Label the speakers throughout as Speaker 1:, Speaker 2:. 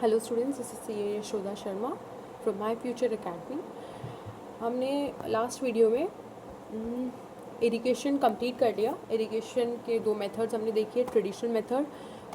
Speaker 1: Hello students, this is C Yashoda Sharma from My Future Academy. हमने last video में irrigation complete कर लिया। Irrigation के दो मेथड्स हमने देखी, traditional method,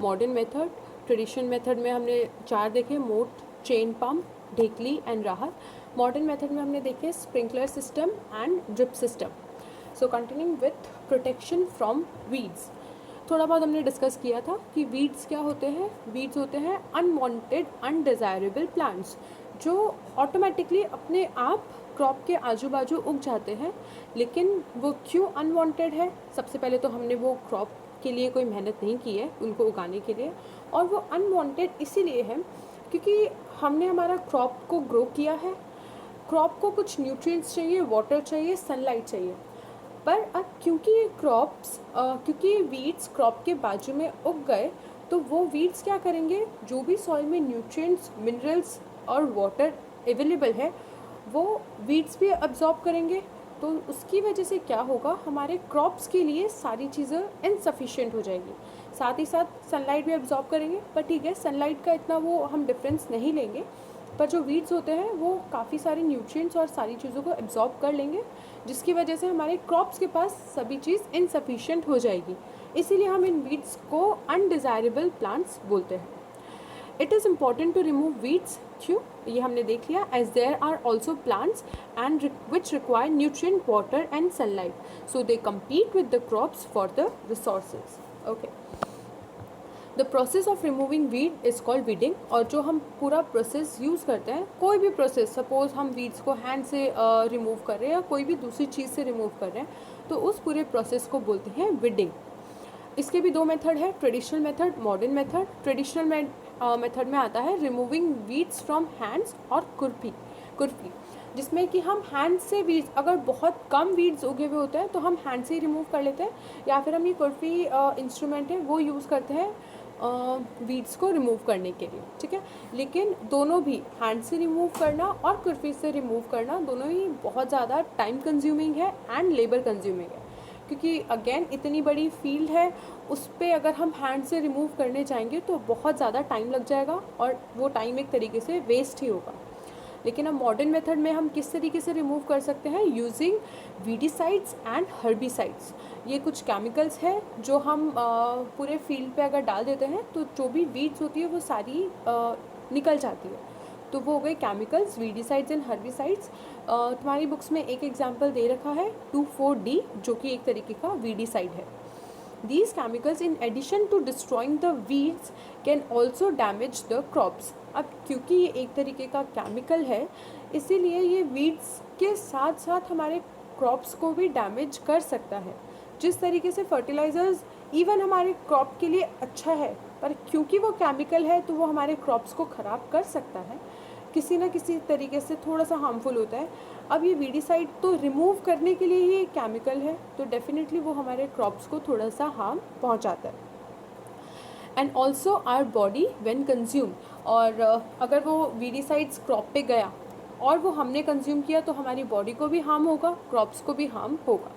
Speaker 1: modern method. Traditional method में हमने चार देखे, मोट, चेन पम्प, ढेकली एंड राहत। मॉडर्न मेथड में हमने देखे sprinkler system and drip system. So continuing with protection from weeds, थोड़ा बहुत हमने डिस्कस किया था कि वीड्स क्या होते हैं। वीड्स होते हैं अनवांटेड अनडिज़ायरेबल प्लांट्स जो ऑटोमेटिकली अपने आप क्रॉप के आजू बाजू उग जाते हैं। लेकिन वो क्यों अनवांटेड है? सबसे पहले तो हमने वो क्रॉप के लिए कोई मेहनत नहीं की है उनको उगाने के लिए, और वो अनवांटेड इसीलिए है क्योंकि हमने हमारा क्रॉप को ग्रो किया है। क्रॉप को कुछ न्यूट्रिएंट्स चाहिए, वाटर चाहिए, सनलाइट चाहिए, पर अब क्योंकि ये क्योंकि वीड्स क्रॉप के बाजू में उग गए, तो वो वीड्स क्या करेंगे, जो भी सॉइल में न्यूट्रिएंट्स, मिनरल्स और वाटर अवेलेबल है वो वीड्स भी अब्जॉर्ब करेंगे। तो उसकी वजह से क्या होगा, हमारे क्रॉप्स के लिए सारी चीज़ें इनसफिशिएंट हो जाएगी। साथ ही साथ सनलाइट भी अब्जॉर्ब करेंगे, पर ठीक है, सनलाइट का इतना वो हम डिफरेंस नहीं लेंगे। पर जो वीड्स होते हैं वो काफ़ी सारे न्यूट्रिएंट्स और सारी चीज़ों को एब्जॉर्ब कर लेंगे, जिसकी वजह से हमारे क्रॉप्स के पास सभी चीज़ इनसफिशिएंट हो जाएगी। इसीलिए हम इन वीड्स को अनडिज़ायरेबल प्लांट्स बोलते हैं। It is important to remove weeds. क्यों? ये हमने देख लिया, as there are also plants and which require nutrient, water and sunlight, so they compete with the crops for the resources. Okay, the process of removing weed is called weeding. और जो हम पूरा process use करते हैं, कोई भी process, suppose हम weeds को हैंड से रिमूव कर रहे हैं या कोई भी दूसरी चीज़ से रिमूव कर रहे हैं, तो उस पूरे प्रोसेस को बोलते हैं वीडिंग। इसके भी दो मेथड है, traditional method, modern method. Traditional method में आता है रिमूविंग वीड्स फ्रॉम हैंड्स और खुरपी, जिसमें कि हम हैंड से वीड्स, अगर बहुत कम वीड्स उगे हुए होते हैं तो हम हैंड से ही रिमूव कर लेते हैं, या फिर हम ये खुरपी इंस्ट्रूमेंट है वो यूज़ करते हैं वीड्स को रिमूव करने के लिए। ठीक है, लेकिन दोनों भी, हैंड से रिमूव करना और खुरपी से रिमूव करना, दोनों ही बहुत ज़्यादा टाइम कंज्यूमिंग है एंड लेबर कंज्यूमिंग है, क्योंकि अगेन इतनी बड़ी फील्ड है, उस पर अगर हम हैंड से रिमूव करने जाएंगे तो बहुत ज़्यादा टाइम लग जाएगा और वो टाइम एक तरीके से वेस्ट ही होगा। लेकिन अब मॉडर्न मेथड में हम किस तरीके से रिमूव कर सकते हैं, यूजिंग वीडिसाइड्स एंड हर्बिसाइड्स। ये कुछ केमिकल्स हैं जो हम पूरे फील्ड पे अगर डाल देते हैं तो जो भी वीड्स होती है वो सारी निकल जाती है। तो वो हो गए केमिकल्स, वीडिसाइड्स एंड हर्बिसाइड्स। तुम्हारी बुक्स में एक एग्जांपल दे रखा है 2,4-D, जो कि एक तरीके का वीडिसाइड है। These chemicals, in addition to destroying the weeds, can also damage the crops. अब क्योंकि ये एक तरीके का केमिकल है, इसीलिए ये वीड्स के साथ साथ हमारे क्रॉप्स को भी डैमेज कर सकता है। जिस तरीके से फर्टिलाइज़र्स इवन हमारे क्रॉप के लिए अच्छा है, पर क्योंकि वो केमिकल है तो वो हमारे क्रॉप्स को ख़राब कर सकता है, किसी ना किसी तरीके से थोड़ा सा हार्मफुल होता है। अब ये वीडिसाइड तो रिमूव करने के लिए ही केमिकल है, तो डेफिनेटली वो हमारे क्रॉप्स को थोड़ा सा हार्म पहुंचाता है। And also our body when consume, और अगर वो वीडिसाइड्स क्रॉप पे गया और वो हमने कंज्यूम किया तो हमारी बॉडी को भी हार्म होगा, क्रॉप्स को भी हार्म होगा।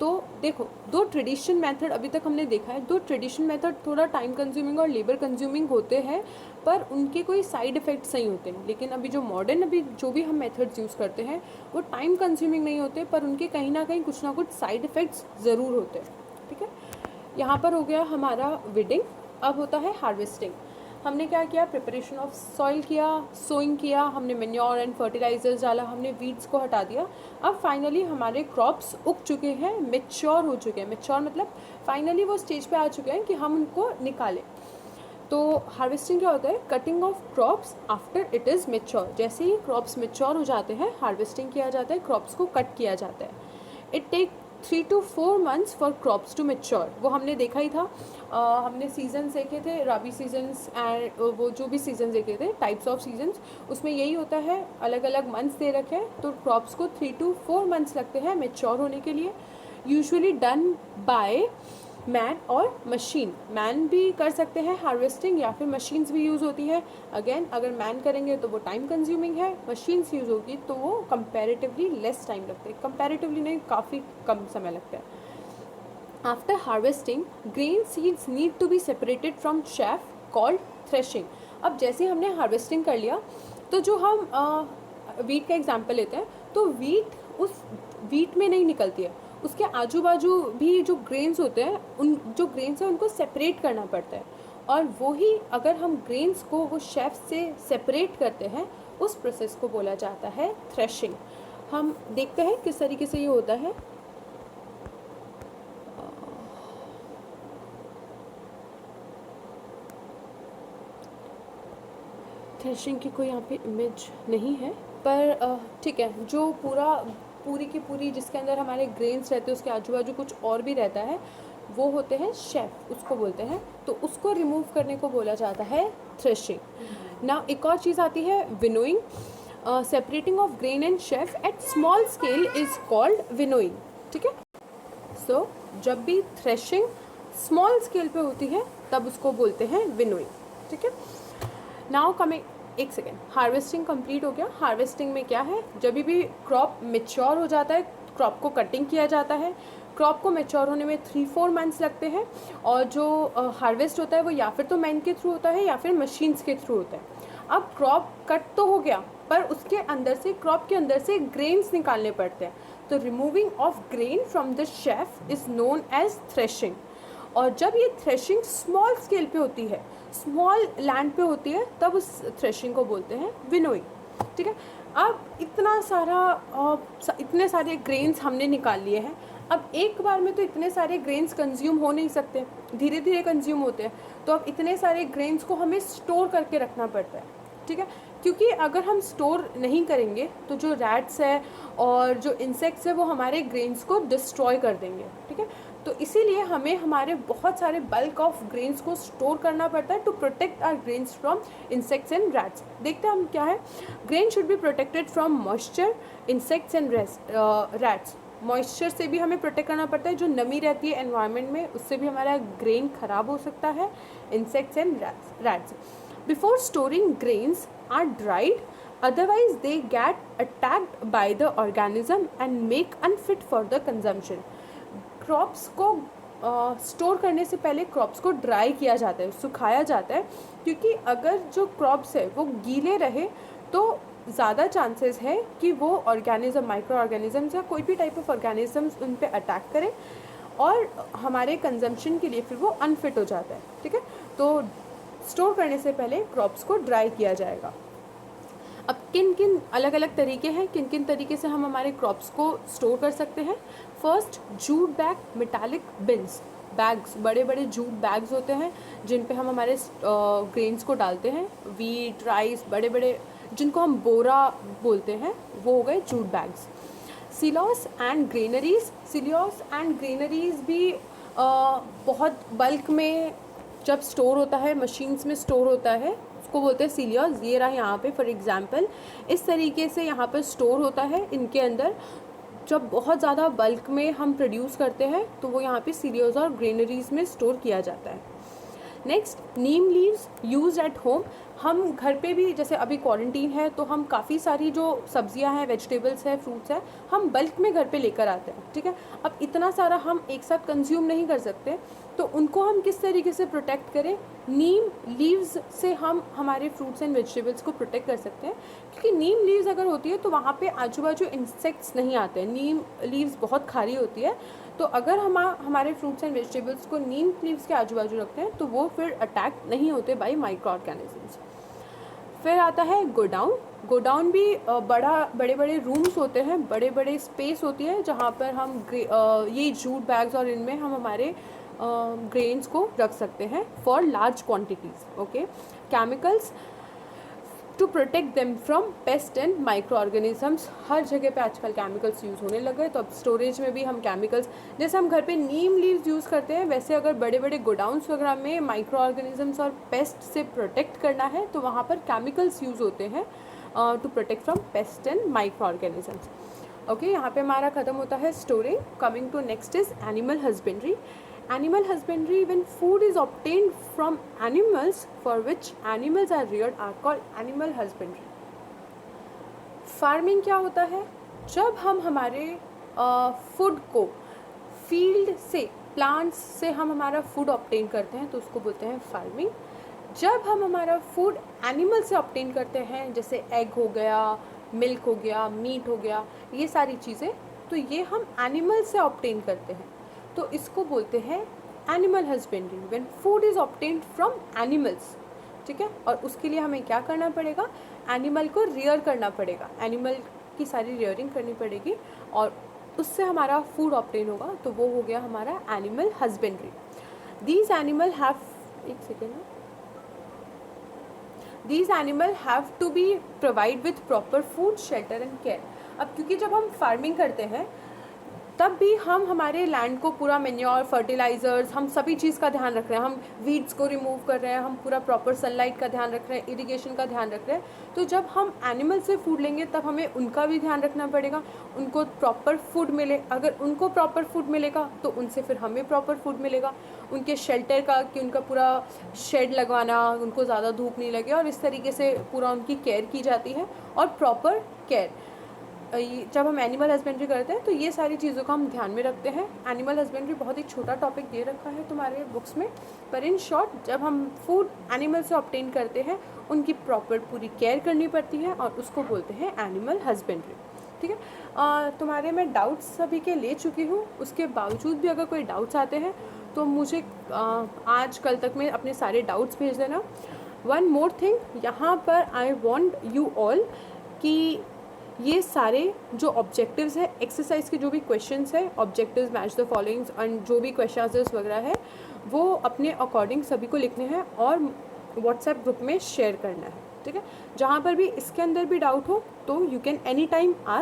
Speaker 1: तो देखो, दो ट्रेडिशनल मेथड अभी तक हमने देखा है। दो ट्रेडिशनल मेथड थोड़ा टाइम कंज्यूमिंग और लेबर कंज्यूमिंग होते हैं, पर उनके कोई साइड इफ़ेक्ट्स नहीं होते हैं। लेकिन अभी जो मॉडर्न, अभी जो भी हम मेथड्स यूज़ करते हैं वो टाइम कंज्यूमिंग नहीं होते, पर उनके कहीं ना कहीं कुछ ना कुछ साइड इफ़ेक्ट्स ज़रूर होते हैं। ठीक है, यहाँ पर हो गया हमारा विडिंग। अब होता है हार्वेस्टिंग। हमने क्या किया, प्रिपरेशन ऑफ सॉइल किया, सोइंग किया, हमने मैन्योर एंड फर्टिलाइजर्स डाला, हमने वीड्स को हटा दिया। अब फाइनली हमारे क्रॉप्स उग चुके हैं, मेच्योर हो चुके हैं। मेच्योर मतलब फाइनली वो स्टेज पे आ चुके हैं कि हम उनको निकालें। तो हार्वेस्टिंग क्या होता है, cutting of crops after it is mature. जैसे ही क्रॉप्स मेच्योर हो जाते हैं, हार्वेस्टिंग किया जाता है, क्रॉप्स को कट किया जाता है। It take 3 to 4 months for crops to mature. वो हमने देखा ही था, हमने सीजन्स देखे थे, रबी सीजन्स एंड वो जो भी सीजन्स देखे थे, टाइप्स ऑफ सीजन्स, उसमें यही होता है, अलग अलग मंथ्स दे रखे हैं। तो क्रॉप्स को 3 to 4 months लगते हैं मेच्योर होने के लिए। यूजुअली डन बाय मैन और मशीन। मैन भी कर सकते हैं हार्वेस्टिंग, या फिर मशीन्स भी यूज़ होती है। अगेन अगर मैन करेंगे तो वो टाइम कंज्यूमिंग है, मशीन्स यूज़ होगी तो वो कंपैरेटिवली लेस टाइम लगते हैं, कंपैरेटिवली नहीं, काफ़ी कम समय लगता है। After harvesting, grain seeds need to be separated from chaff called threshing. अब जैसे ही हमने हार्वेस्टिंग कर लिया, तो जो हम वीट का एग्जांपल लेते हैं, तो वीट उस वीट में नहीं निकलती है, उसके आजू बाजू भी जो ग्रेन्स होते हैं, उन जो ग्रेन्स हैं उनको सेपरेट करना पड़ता है, और वही अगर हम ग्रेन्स को वो शेफ से सेपरेट करते हैं, उस प्रोसेस को बोला जाता है थ्रेशिंग। हम देखते हैं किस तरीके से ये होता है। थ्रेशिंग की कोई यहाँ पे इमेज नहीं है, पर ठीक है, जो पूरी की पूरी जिसके अंदर हमारे ग्रेन्स रहते हैं, उसके आजू बाजू कुछ और भी रहता है, वो होते हैं शेफ, उसको बोलते हैं, तो उसको रिमूव करने को बोला जाता है थ्रेशिंग। ना एक और चीज़ आती है winnowing. Separating of grain and chaff at small scale is called winnowing. ठीक है, सो जब भी थ्रेशिंग स्मॉल स्केल पे होती है तब उसको बोलते हैं विनोइंग। ठीक है, नाउ कमिंग, एक सेकेंड, हार्वेस्टिंग कंप्लीट हो गया। हार्वेस्टिंग में क्या है, जब भी क्रॉप मेच्योर हो जाता है, क्रॉप को कटिंग किया जाता है। क्रॉप को मेच्योर होने में 3-4 मंथ्स लगते हैं, और जो हार्वेस्ट होता है वो या फिर तो मैन के थ्रू होता है या फिर मशीन्स के थ्रू होता है। अब क्रॉप कट तो हो गया, पर उसके अंदर से, क्रॉप के अंदर से ग्रेन्स निकालने पड़ते हैं, तो removing of grain from the chaff is known as threshing. और जब ये थ्रेशिंग स्मॉल स्केल पे होती है, स्मॉल लैंड पे होती है, तब उस थ्रेशिंग को बोलते हैं विनोइंग। ठीक है, अब इतने सारे ग्रेन्स हमने निकाल लिए हैं। अब एक बार में तो इतने सारे ग्रेन्स कंज्यूम हो नहीं सकते, धीरे धीरे कंज्यूम होते हैं, तो अब इतने सारे ग्रेन्स को हमें स्टोर करके रखना पड़ता है। ठीक है, क्योंकि अगर हम स्टोर नहीं करेंगे तो जो रैट्स है और जो इंसेक्ट्स है वो हमारे ग्रेन्स को डिस्ट्रॉय कर देंगे। ठीक है, तो इसीलिए हमें हमारे बहुत सारे बल्क ऑफ ग्रेन्स को स्टोर करना पड़ता है to protect our grains from insects and rats. देखते हैं हम क्या है। Grain should be protected from moisture, insects and rats. Moisture से भी हमें प्रोटेक्ट करना पड़ता है, जो नमी रहती है एनवायरनमेंट में, उससे भी हमारा ग्रेन ख़राब हो सकता है, insects and rats. Before storing grains are dried, otherwise they get attacked by the organism and make unfit for the consumption। Crops को स्टोर करने से पहले क्रॉप्स को ड्राई किया जाता है, सुखाया जाता है, क्योंकि अगर जो क्रॉप्स है वो गीले रहे तो ज़्यादा चांसेस है कि वो ऑर्गेनिज्म, माइक्रो ऑर्गेनिजम्स या कोई भी टाइप ऑफ ऑर्गेनिजम्स उन पे अटैक करें और हमारे कंजम्पशन के लिए फिर वो अनफिट हो जाता है। ठीक है, तो स्टोर करने से पहले क्रॉप्स को ड्राई किया जाएगा। अब किन किन अलग अलग तरीके हैं, किन किन तरीके से हम हमारे क्रॉप्स को स्टोर कर सकते हैं। First, jute bag, metallic beans, bags, बड़े बड़े जूट बैग्स होते हैं जिन पे हम हमारे ग्रेन्स को डालते हैं, वीट, राइस, बड़े बड़े जिनको हम बोरा बोलते हैं, वो हो गए jute bags. सिलॉस and granaries, सिलॉस and granaries भी बहुत बल्क में जब स्टोर होता है, मशीन्स में स्टोर होता है, उसको बोलते हैं सिलियोस। ये रहा यहाँ पे फॉर एग्जांपल, इस तरीके से यहाँ पर स्टोर होता है। इनके अंदर जब बहुत ज़्यादा बल्क में हम प्रोड्यूस करते हैं तो वो यहाँ पे सिलियोस और ग्रेनरीज में स्टोर किया जाता है। Next, Neem leaves use at home. हम घर पे भी, जैसे अभी क्वारंटीन है तो हम काफ़ी सारी जो सब्जियां हैं, वेजिटेबल्स हैं, फ्रूट्स हैं, हम बल्क में घर पे लेकर आते हैं। ठीक है, अब इतना सारा हम एक साथ कंज्यूम नहीं कर सकते, तो उनको हम किस तरीके से प्रोटेक्ट करें। नीम लीव्स से हम हमारे फ्रूट्स एंड वेजिटेबल्स को प्रोटेक्ट कर सकते हैं, क्योंकि नीम लीव्स अगर होती है तो वहाँ पे आजू बाजू इंसेक्ट्स नहीं आते हैं। नीम लीव्स बहुत खारी होती है, तो अगर हम हमारे फ्रूट्स एंड वेजिटेबल्स को नीम लीव्स के आजू बाजू रखते हैं तो वो फिर अटैक नहीं होते बाई माइक्रो ऑर्गेनिजम्स। फिर आता है गोडाउन। गोडाउन भी बड़े बड़े रूम्स होते हैं, बड़े बड़े स्पेस होती है जहाँ पर हम ये जूट बैग्स और इनमें हम हमारे ग्रेन्स को रख सकते हैं for large quantities. Okay, chemicals to protect them from pest and microorganisms. हर जगह पे आजकल केमिकल्स यूज़ होने लगे, तो अब स्टोरेज में भी हम केमिकल्स, जैसे हम घर पे नीम लीव्स यूज़ करते हैं, वैसे अगर बड़े बड़े गोडाउंस वगैरह में माइक्रो ऑर्गेनिजम्स और पेस्ट से प्रोटेक्ट करना है तो वहाँ पर केमिकल्स यूज़ होते हैं to protect from pest and microorganisms. Okay, यहाँ पे हमारा ख़त्म होता है storing. Coming to next is animal husbandry. Animal husbandry, when food is obtained from animals for which animals are reared, are called animal husbandry. Farming क्या होता है? जब हम हमारे फूड को फील्ड से, प्लांट्स से हम हमारा फूड ऑब्टेन करते हैं तो उसको बोलते हैं फार्मिंग। जब हम हमारा फूड एनिमल से ऑब्टेन करते हैं, जैसे एग हो गया, मिल्क हो गया, मीट हो गया, ये सारी चीज़ें, तो ये हम एनिमल से ऑब्टेन करते हैं, तो इसको बोलते हैं animal husbandry, when food is obtained from animals. ठीक है, और उसके लिए हमें क्या करना पड़ेगा, एनिमल को रियर करना पड़ेगा, एनिमल की सारी रियरिंग करनी पड़ेगी और उससे हमारा फूड ऑब्टेन होगा, तो वो हो गया हमारा animal husbandry. These animal have, एक second, These animal have to be provide with proper food, shelter and care। अब क्योंकि जब हम फार्मिंग करते हैं तब भी हम हमारे लैंड को पूरा मैन्योर, फर्टिलाइज़र्स, हम सभी चीज़ का ध्यान रख रहे हैं, हम वीड्स को रिमूव कर रहे हैं, हम पूरा प्रॉपर सनलाइट का ध्यान रख रहे हैं, इरिगेशन का ध्यान रख रहे हैं। तो जब हम एनिमल से फूड लेंगे तब हमें उनका भी ध्यान रखना पड़ेगा, उनको प्रॉपर फूड मिले। अगर उनको प्रॉपर फूड मिलेगा तो उनसे फिर हमें प्रॉपर फूड मिलेगा। उनके शेल्टर का, कि उनका पूरा शेड लगवाना, उनको ज़्यादा धूप नहीं लगे, और इस तरीके से पूरा उनकी केयर की जाती है। और प्रॉपर केयर, जब हम एनिमल हस्बेंड्री करते हैं तो ये सारी चीज़ों का हम ध्यान में रखते हैं। एनिमल हस्बेंड्री बहुत ही छोटा टॉपिक दे रखा है तुम्हारे बुक्स में, पर इन शॉर्ट जब हम फूड एनिमल से ऑब्टेन करते हैं उनकी प्रॉपर पूरी केयर करनी पड़ती है और उसको बोलते हैं एनिमल हस्बेंड्री। ठीक है, तुम्हारे मैं डाउट्स सभी के ले चुकी हूँ, उसके बावजूद भी अगर कोई डाउट्स आते हैं तो मुझे आज कल तक में अपने सारे डाउट्स भेज देना। वन मोर थिंग, यहाँ पर आई वॉन्ट यू ऑल कि ये सारे जो ऑब्जेक्टिव्स है, एक्सरसाइज के जो भी क्वेश्चंस है, objectives match the followings and जो भी क्वेश्चन आंसर्स वगैरह है, वो अपने अकॉर्डिंग सभी को लिखने हैं और व्हाट्सएप ग्रुप में शेयर करना है। ठीक है, जहाँ पर भी इसके अंदर भी डाउट हो तो you can any time ask.